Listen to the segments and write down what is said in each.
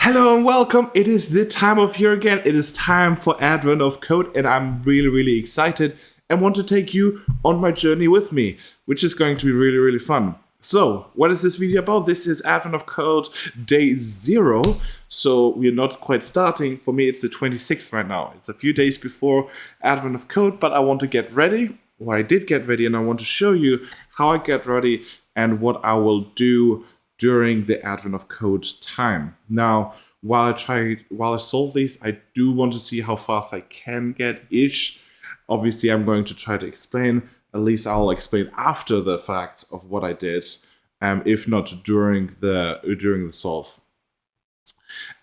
Hello and welcome. It is the time of year again. It is time for Advent of Code, and I'm really excited and want to take you on my journey with me, which is going to be really fun. So, what is this video about? This is Advent of Code day 0. So, we're not quite starting. For me, it's the 26th right now. It's a few days before Advent of Code, but I want to get ready, or I did get ready, and I want to show you how I get ready and what I will do during the Advent of Code time. Now, while I solve these, I do want to see how fast I can get each. Obviously, I'm going to try to explain. At least I'll explain after the fact of what I did, if not during the solve.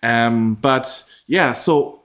But yeah, so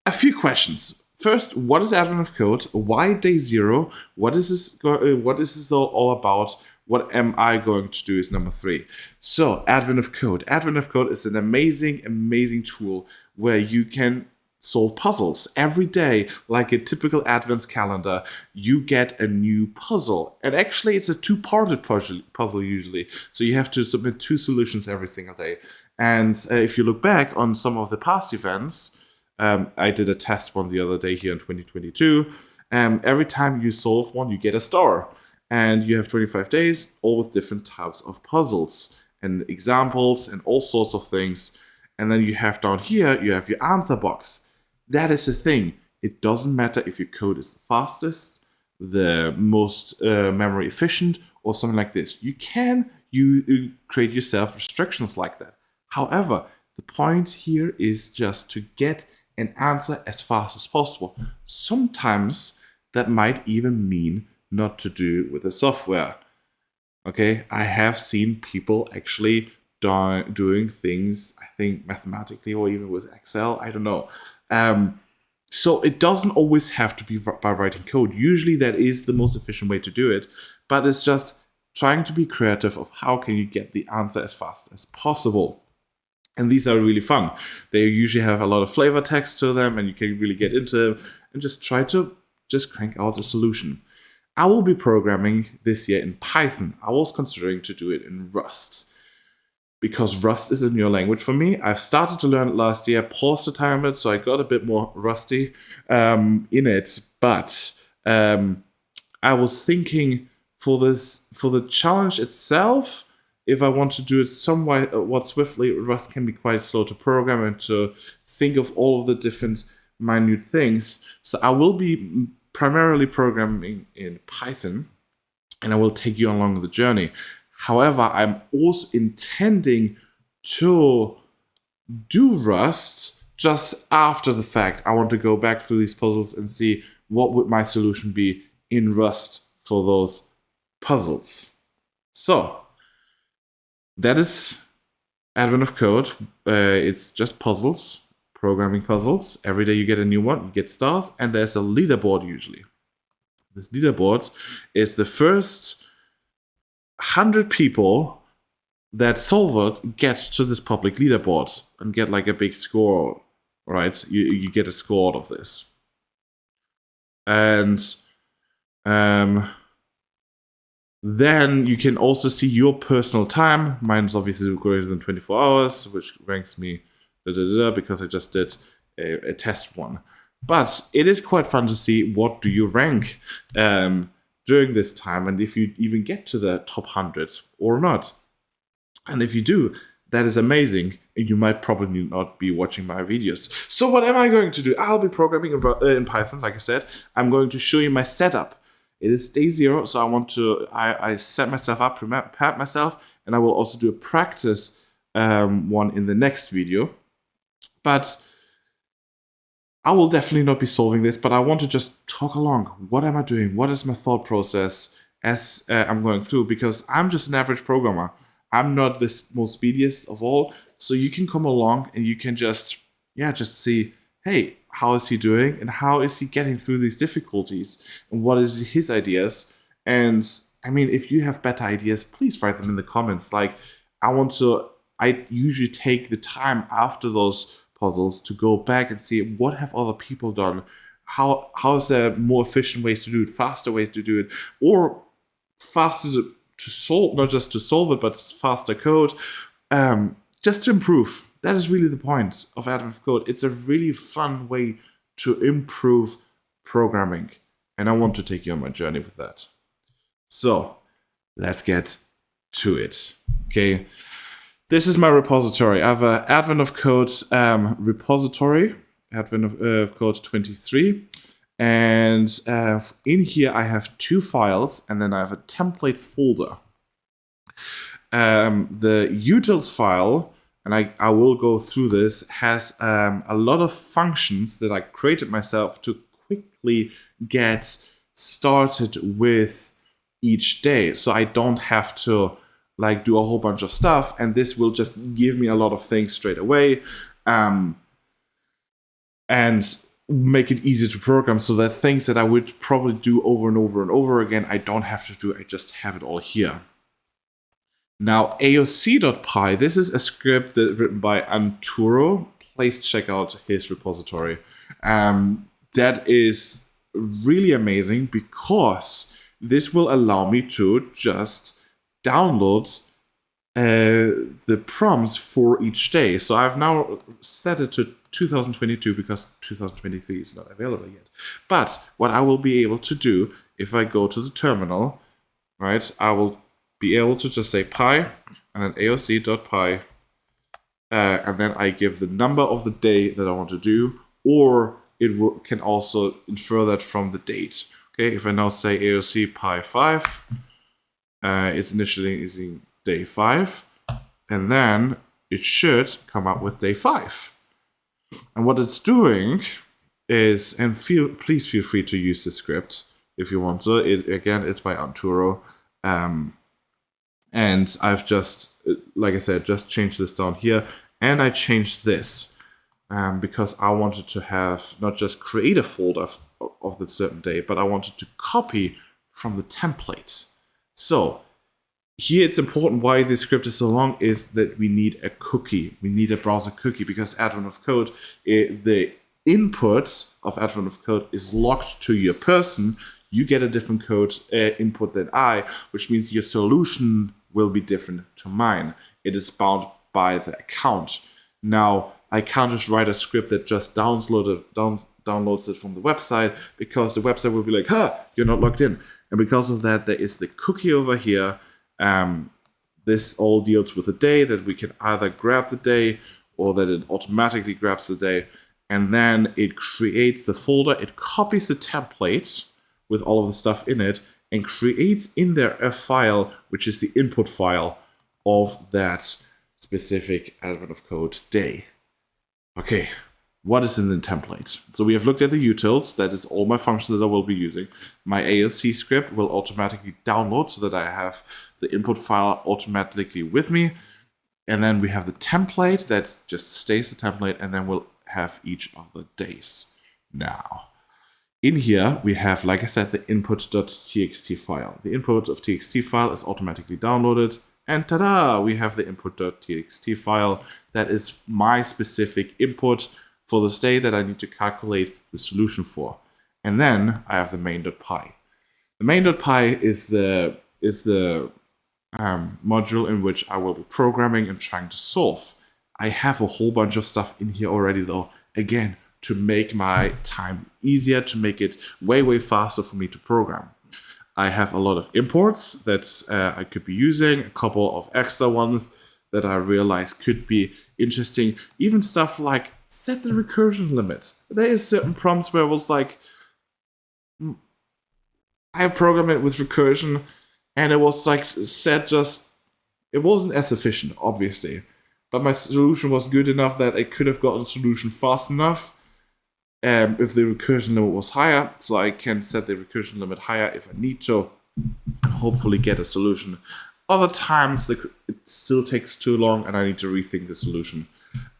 a few questions. First, what is Advent of Code? Why day 0? What is this all about? What am I going to do is number 3. So, Advent of Code. Advent of Code is an amazing tool where you can solve puzzles. Every day, like a typical Advent calendar, you get a new puzzle. And actually, it's a 2-parted puzzle usually. So you have to submit 2 solutions every single day. And if you look back on some of the past events, I did a test one the other day here in 2022. Every time you solve one, you get a star. And you have 25 days, all with different types of puzzles and examples and all sorts of things. And then you have down here, you have your answer box. That is the thing. It doesn't matter if your code is the fastest, the most memory efficient, or something like this. You create yourself restrictions like that. However, the point here is just to get an answer as fast as possible. Sometimes that might even mean not to do with the software. Okay, I have seen people actually doing things, I think mathematically or even with Excel, I don't know. So it doesn't always have to be by writing code. Usually that is the most efficient way to do it, but it's just trying to be creative of how can you get the answer as fast as possible. And these are really fun. They usually have a lot of flavor text to them and you can really get into them and just try to crank out a solution. I will be programming this year in Python. I was considering to do it in Rust because Rust is a new language for me. I've started to learn it last year, paused the time a bit, so I got a bit more rusty in it. But I was thinking for the challenge itself, if I want to do it somewhat swiftly, Rust can be quite slow to program and to think of all of the different minute things. So I will be primarily programming in Python, and I will take you along the journey. However, I'm also intending to do Rust just after the fact. I want to go back through these puzzles and see what would my solution be in Rust for those puzzles. So, that is Advent of Code. It's just puzzles. Programming puzzles. Every day you get a new one, you get stars, and there's a leaderboard usually. This leaderboard is the first 100 people that solve it get to this public leaderboard and get like a big score, right? You get a score out of this. And then you can also see your personal time. Mine's obviously greater than 24 hours, which ranks me because I just did a test one. But it is quite fun to see what do you rank during this time and if you even get to the top 100 or not. And if you do, that is amazing and you might probably not be watching my videos. So what am I going to do? I'll be programming in Python, like I said. I'm going to show you my setup. It is day 0, so I set myself up, prepared myself, and I will also do a practice one in the next video. But I will definitely not be solving this, but I want to just talk along. What am I doing? What is my thought process as I'm going through? Because I'm just an average programmer. I'm not the most speediest of all. So you can come along and you can just see, hey, how is he doing? And how is he getting through these difficulties? And what is his ideas? And I mean, if you have better ideas, please write them in the comments. Like, I usually take the time after those puzzles to go back and see what have other people done, how is there more efficient ways to do it, faster ways to do it, or faster to solve, not just to solve it, but faster code, just to improve. that is really the point of Advent of Code. It's a really fun way to improve programming. And I want to take you on my journey with that. So let's get to it. Okay. This is my repository. I have an Advent of Code repository, Advent of Code 23. And in here, I have 2 files, and then I have a templates folder. The utils file, and I will go through this, has a lot of functions that I created myself to quickly get started with each day. So I don't have to like do a whole bunch of stuff, and this will just give me a lot of things straight away. And make it easy to program, so that things that I would probably do over and over and over again, I don't have to do. I just have it all here. Now, aoc.py, this is a script that written by Arturo. Please check out his repository. That is really amazing because this will allow me to just download the prompts for each day. So I've now set it to 2022 because 2023 is not available yet. But what I will be able to do, if I go to the terminal, right, I will be able to just say py and then aoc.py, and then I give the number of the day that I want to do, or it can also infer that from the date. Okay, if I now say aoc py 5, it's initially using day 5, and then it should come up with day 5. And what it's doing is, and please feel free to use the script if you want to. Again, it's by Arturo. And I've just, like I said, just changed this down here. And I changed this because I wanted to have not just create a folder of the certain day, but I wanted to copy from the template. So here it's important why this script is so long is that we need a cookie. We need a browser cookie because Advent of Code, the input of Advent of Code is locked to your person. You get a different code input than I, which means your solution will be different to mine. It is bound by the account. Now, I can't just write a script that just downloads it from the website, because the website will be like, you're not logged in. And because of that, there is the cookie over here. This all deals with the day, that we can either grab the day or that it automatically grabs the day. And then it creates the folder, it copies the template with all of the stuff in it and creates in there a file, which is the input file of that specific Advent of Code day. Okay, what is in the template? So we have looked at the utils, that is all my functions that I will be using. My AOC script will automatically download so that I have the input file automatically with me. And then we have the template that just stays the template, and then we'll have each of the days. Now, in here, we have, like I said, the input.txt file. The input.txt file is automatically downloaded. And ta-da, we have the input.txt file. That is my specific input for this day that I need to calculate the solution for. And then I have the main.py. The main.py is the module in which I will be programming and trying to solve. I have a whole bunch of stuff in here already, though, again, to make my time easier, to make it way, way faster for me to program. I have a lot of imports that I could be using, a couple of extra ones that I realized could be interesting. Even stuff like set the recursion limit. There is certain prompts where it was like, I programmed it with recursion, and it was like set just, it wasn't as efficient, obviously. But my solution was good enough that I could have gotten a solution fast enough if the recursion limit was higher. So I can set the recursion limit higher if I need to, and hopefully get a solution. Other times it still takes too long and I need to rethink the solution.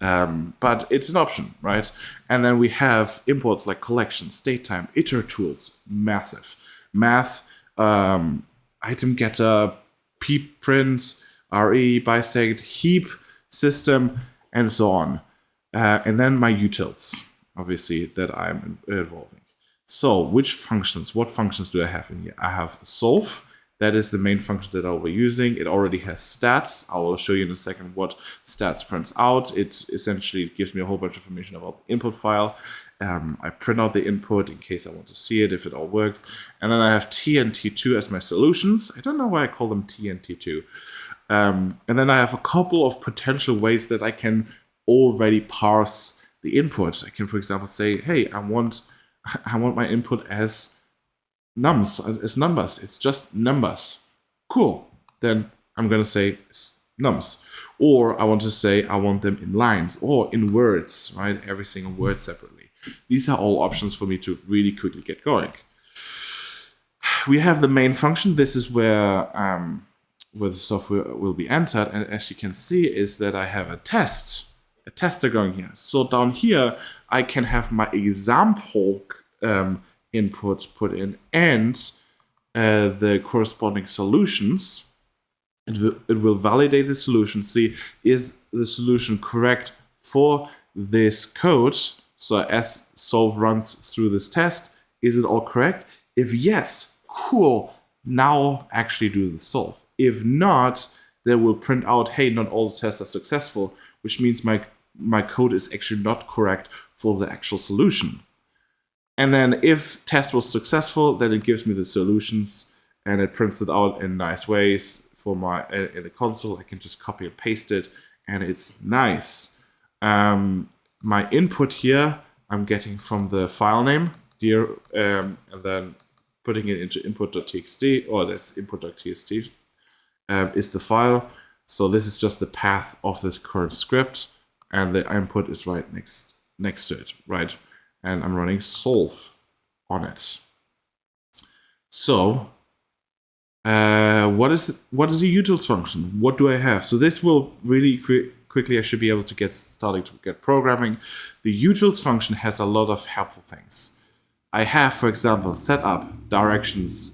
But it's an option, right? And then we have imports like collections, datetime, iter tools, massive. Math, item getter, peep print, re, bisect, heap, system, and so on. And then my utils, obviously, that I'm involving. So which functions, what functions do I have in here? I have solve, That is the main function that I'll be using. It already has stats. I will show you in a second what stats prints out. It essentially gives me a whole bunch of information about the input file. I print out the input in case I want to see it, if it all works. And then I have T and T2 as my solutions. I don't know why I call them T and T2. And then I have a couple of potential ways that I can already parse the input. I can, for example, say, hey, I want my input as nums, as numbers. It's just numbers. Cool. Then I'm going to say nums. Or I want to say I want them in lines or in words, right? Every single word separately. These are all options for me to really quickly get going. We have the main function. This is where the software will be entered. And as you can see is that I have a tester going here. So down here, I can have my example input put in and the corresponding solutions. It will validate the solution, see is the solution correct for this code. So as solve runs through this test, is it all correct? If yes, cool, now actually do the solve. If not, they will print out, hey, not all the tests are successful, which means my code is actually not correct for the actual solution. And then if test was successful, then it gives me the solutions and it prints it out in nice ways for my in the console. I can just copy and paste it and it's nice. My input here, I'm getting from the file name, and then putting it into input.txt, or that's input.txt is the file. So this is just the path of this current script, and the input is right next to it, right? And I'm running solve on it. So what is a utils function? What do I have? So this will really quickly I should be able to get starting to get programming. The utils function has a lot of helpful things. I have, for example, set up directions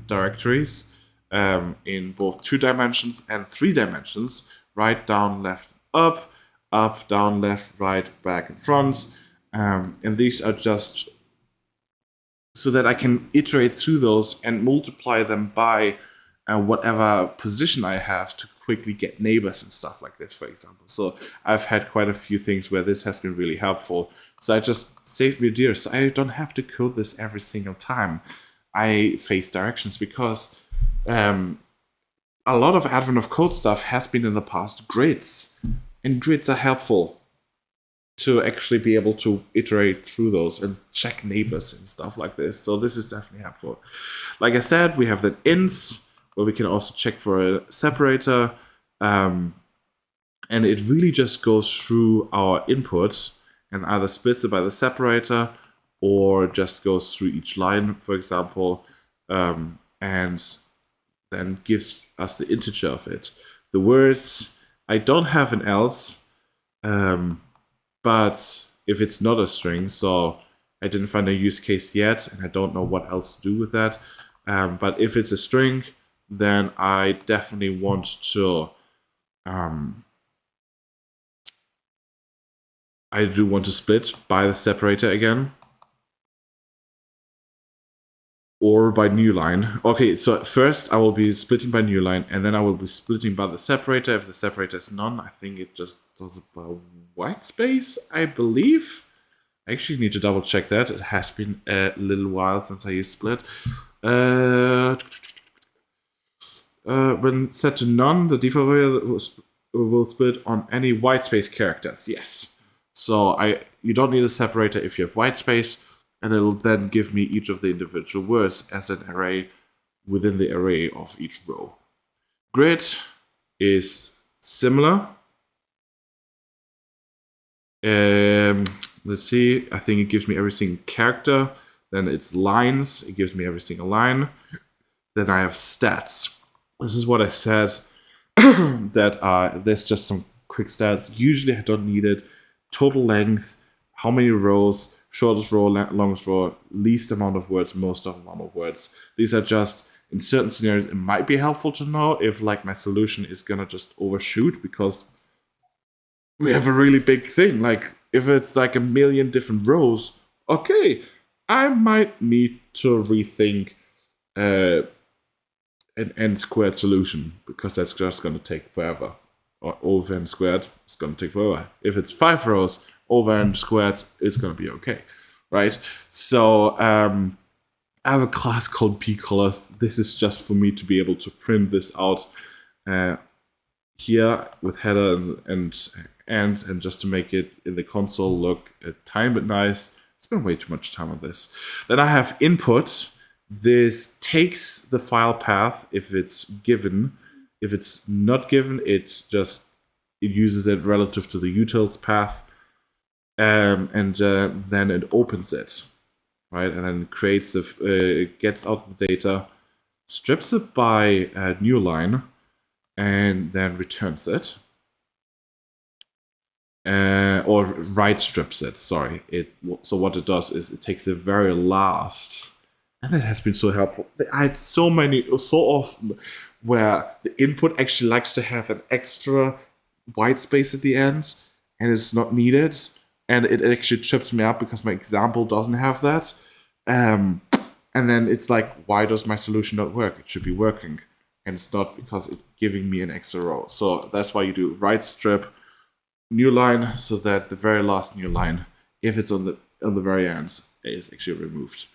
directories in both 2 dimensions and 3 dimensions, right, down, left, up, down, left, right, back, and front. And these are just so that I can iterate through those and multiply them by whatever position I have to quickly get neighbors and stuff like this, for example. So I've had quite a few things where this has been really helpful. So I just saved me dear, so I don't have to code this every single time I face directions, because a lot of Advent of Code stuff has been in the past grids, and grids are helpful to actually be able to iterate through those and check neighbors and stuff like this. So this is definitely helpful. Like I said, we have the ints, where we can also check for a separator. And it really just goes through our input and either splits it by the separator or just goes through each line, for example, and then gives us the integer of it. The words, I don't have an else, but if it's not a string, so I didn't find a use case yet, and I don't know what else to do with that. But if it's a string, then I definitely want to, I do want to split by the separator again. Or by new line. Okay, so first I will be splitting by new line, and then I will be splitting by the separator. If the separator is none, I think it just does it by white space, I believe. I actually need to double check that. It has been a little while since I used split. When set to none, the default variable will split on any white space characters. Yes. So you don't need a separator if you have white space. And it'll then give me each of the individual words as an array within the array of each row. Grid is similar. Let's see, I think it gives me every single character. Then it's lines, it gives me every single line. Then I have stats. This is what I said, that there's just some quick stats. Usually I don't need it. Total length, how many rows, shortest row, longest row, least amount of words, most amount of words. These are just, in certain scenarios, it might be helpful to know if like my solution is gonna just overshoot because we have a really big thing. Like if it's like a million different rows, okay, I might need to rethink an n squared solution, because that's just going to take forever. Or over n squared is going to take forever. If it's 5 rows, over n squared is going to be okay, right? So I have a class called pcolors. This is just for me to be able to print this out here with header and ends, and just to make it in the console look a tiny bit nice. Spend way too much time on this. Then I have input. This takes the file path if it's given. If it's not given, it uses it relative to the utils path, and then it opens it, right? And then creates gets out the data, strips it by a new line, and then returns it. Or write strips it, sorry. So what it does is it takes the very last, and that has been so helpful. I had so often where the input actually likes to have an extra white space at the end, and it's not needed, and it actually trips me up because my example doesn't have that. And then it's like, why does my solution not work? It should be working, and it's not because it's giving me an extra row. So that's why you do write strip, new line, so that the very last new line, if it's on the very end, is actually removed.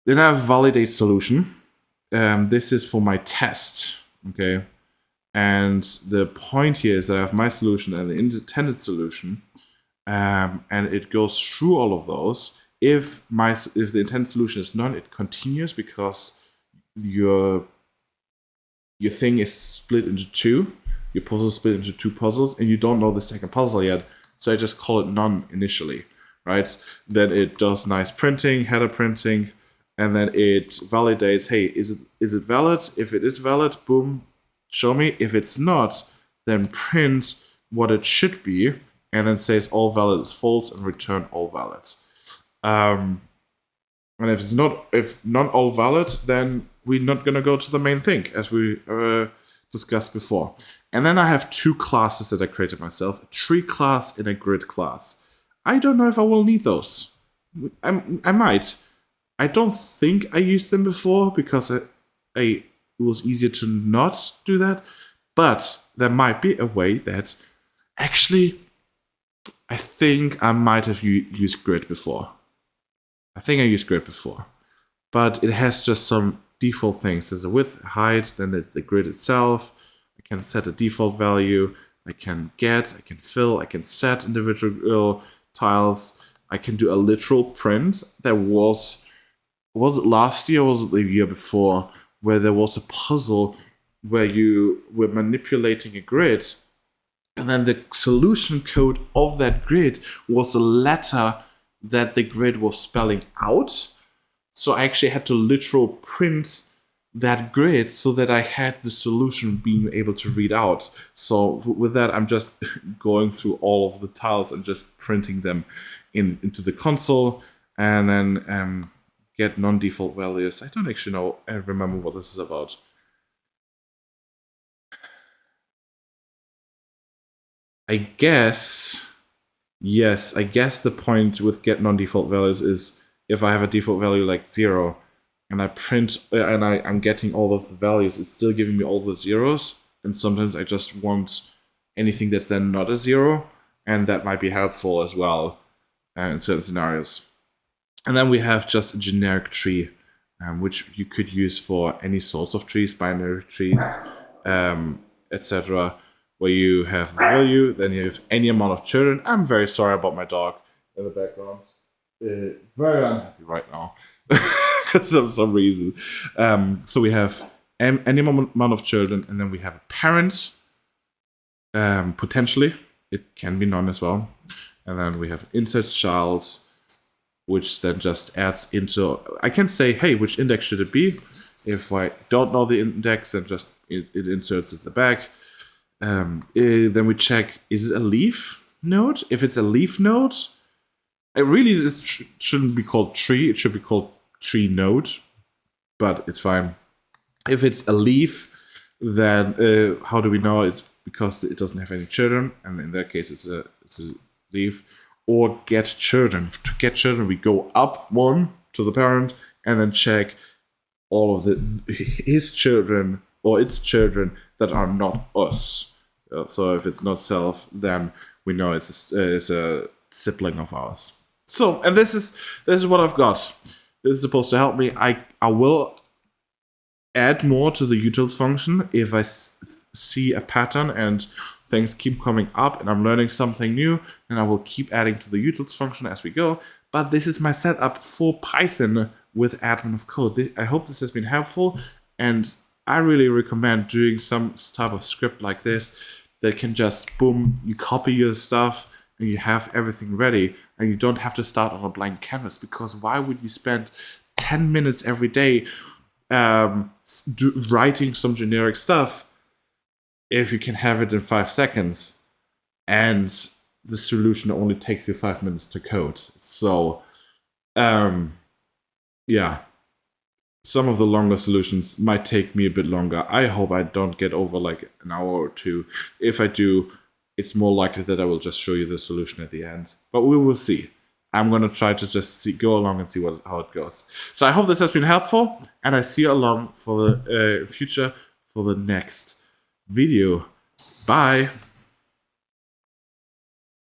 Then I have validate solution. This is for my test, okay? And the point here is that I have my solution and the intended solution, and it goes through all of those. If the intended solution is none, it continues because your thing is split into two. Your puzzle is split into 2 puzzles, and you don't know the second puzzle yet, so I just call it none initially, right? Then it does nice printing, header printing, and then it validates, hey, is it valid? If it is valid, boom, show me. If it's not, then print what it should be, and then says all valid is false and return all valid. And if not all valid, then we're not gonna go to the main thing, as we discussed before. And then I have 2 classes that I created myself, a tree class and a grid class. I don't know if I will need those. I might. I don't think I used them before because it was easier to not do that. But there might be a way that actually, I think I might have used grid before. But it has just some default things. There's a width, height, then it's the grid itself. I can set a default value. I can fill, I can set individual tiles. I can do a literal print. There was it last year or was it the year before, where there was a puzzle where you were manipulating a grid, and then the solution code of that grid was a letter that the grid was spelling out. So I actually had to literal print that grid so that I had the solution being able to read out. So with that, I'm just going through all of the tiles and just printing them into the console, and then get non-default values. I don't actually know. I remember what this is about. I guess the point with get non-default values is if I have a default value like 0, and I print, and I'm getting all of the values, it's still giving me all the zeros, and sometimes I just want anything that's then not a 0, and that might be helpful as well in certain scenarios. And then we have just a generic tree, which you could use for any sorts of trees, binary trees, etc., where you have the value, then you have any amount of children. I'm very sorry about my dog in the background. Very unhappy right now. Because of some reason. So we have any amount of children, and then we have a parent, potentially. It can be none as well. And then we have insert child, which then just adds into... I can say, hey, which index should it be? If I don't know the index, then just it inserts at the back. Then we check, is it a leaf node? If it's a leaf node, this shouldn't be called tree. It should be called tree node, but it's fine. If it's a leaf, then how do we know? It's because it doesn't have any children, and in that case, it's a leaf. Or get children. To get children, we go up 1 to the parent, and then check all of his children or its children that are not us. So if it's not self, then we know it's a sibling of ours. So, and this is what I've got. This is supposed to help me. I will add more to the utils function if I see a pattern and things keep coming up and I'm learning something new, and I will keep adding to the utils function as we go. But this is my setup for Python with admin of code. I hope this has been helpful, and I really recommend doing some type of script like this that can just, boom, you copy your stuff and you have everything ready, and you don't have to start on a blank canvas, because why would you spend 10 minutes every day writing some generic stuff if you can have it in 5 seconds and the solution only takes you 5 minutes to code? So, yeah, some of the longer solutions might take me a bit longer. I hope I don't get over like an hour or two. If I do, it's more likely that I will just show you the solution at the end. But we will see. I'm going to try to just go along and see how it goes. So I hope this has been helpful, and I see you along for the future for the next video. Bye!